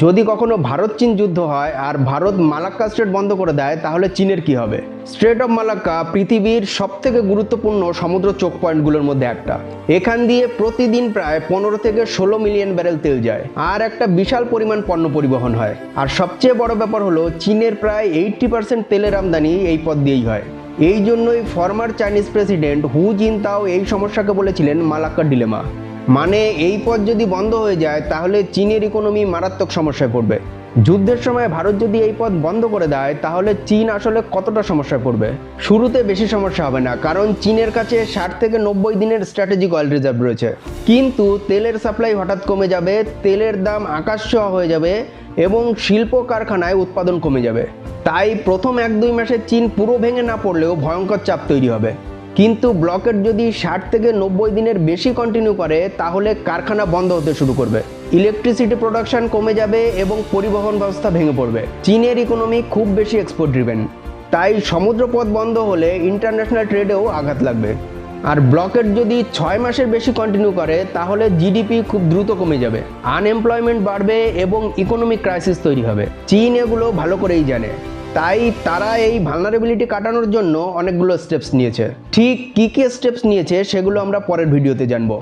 যদি কখনো ভারত চীন যুদ্ধ হয় আর ভারত মালাক্কা স্ট্রেট বন্ধ করে দেয় তাহলে চীনের কি হবে? স্ট্রেট অফ মালাক্কা পৃথিবীর সবথেকে গুরুত্বপূর্ণ সমুদ্র চোখ পয়েন্টগুলোর মধ্যে একটা। এখান দিয়ে প্রতিদিন প্রায় 15 থেকে 16 মিলিয়ন ব্যারেল তেল যায় আর একটা বিশাল পরিমাণ পণ্য পরিবহন হয়। আর সবচেয়ে বড় ব্যাপার হলো চীনের প্রায় 80% তেলের আমদানি এই পথ দিয়েই হয়। এই জন্যই ফর্মার চাইনিজ প্রেসিডেন্ট হু জিনতাও এই সমস্যাকে বলেছিলেন মালাক্কা ডিলেমা। মানে এই পথ যদি বন্ধ হয়ে যায় তাহলে চীনের ইকোনমি মারাত্মক সমস্যায় পড়বে। যুদ্ধের সময় ভারত যদি এই পথ বন্ধ করে দেয় তাহলে চীন আসলে কতটা সমস্যায় পড়বে? শুরুতে বেশি সমস্যা হবে না, কারণ চীনের কাছে 60 থেকে 90 দিনের স্ট্র্যাটেজিক অয়েল রিজার্ভ রয়েছে। কিন্তু তেলের সাপ্লাই হঠাৎ কমে যাবে, তেলের দাম আকাশ ছোঁয়া হয়ে যাবে এবং শিল্প কারখানায় উৎপাদন কমে যাবে। তাই প্রথম 1-2 মাসে চীন পুরো ভেঙে না পড়লেও ভয়ঙ্কর চাপ তৈরি হবে। কিন্তু ব্লকেট যদি 60 থেকে 90 দিনের বেশি কন্টিনিউ করে তাহলে কারখানা বন্ধ হতে শুরু করবে, ইলেকট্রিসিটি প্রোডাকশন কমে যাবে এবং পরিবহন ব্যবস্থা ভেঙে পড়বে। চীনের ইকোনমি খুব বেশি এক্সপোর্ট ড্রিভেন, তাই সমুদ্রপথ বন্ধ হলে ইন্টারন্যাশনাল ট্রেডেও আঘাত লাগবে। আর ব্লকেট যদি 6 মাসের বেশি কন্টিনিউ করে তাহলে জিডিপি খুব দ্রুত কমে যাবে, আনএমপ্লয়মেন্ট বাড়বে এবং ইকোনমিক ক্রাইসিস তৈরি হবে। চীন এগুলো ভালো করেই জানে, তাই তারা এই ভালনারেবিলিটি কাটানোর জন্য অনেকগুলো স্টেপস নিয়েছে। ঠিক কী কী স্টেপস নিয়েছে সেগুলো আমরা পরের ভিডিওতে জানবো।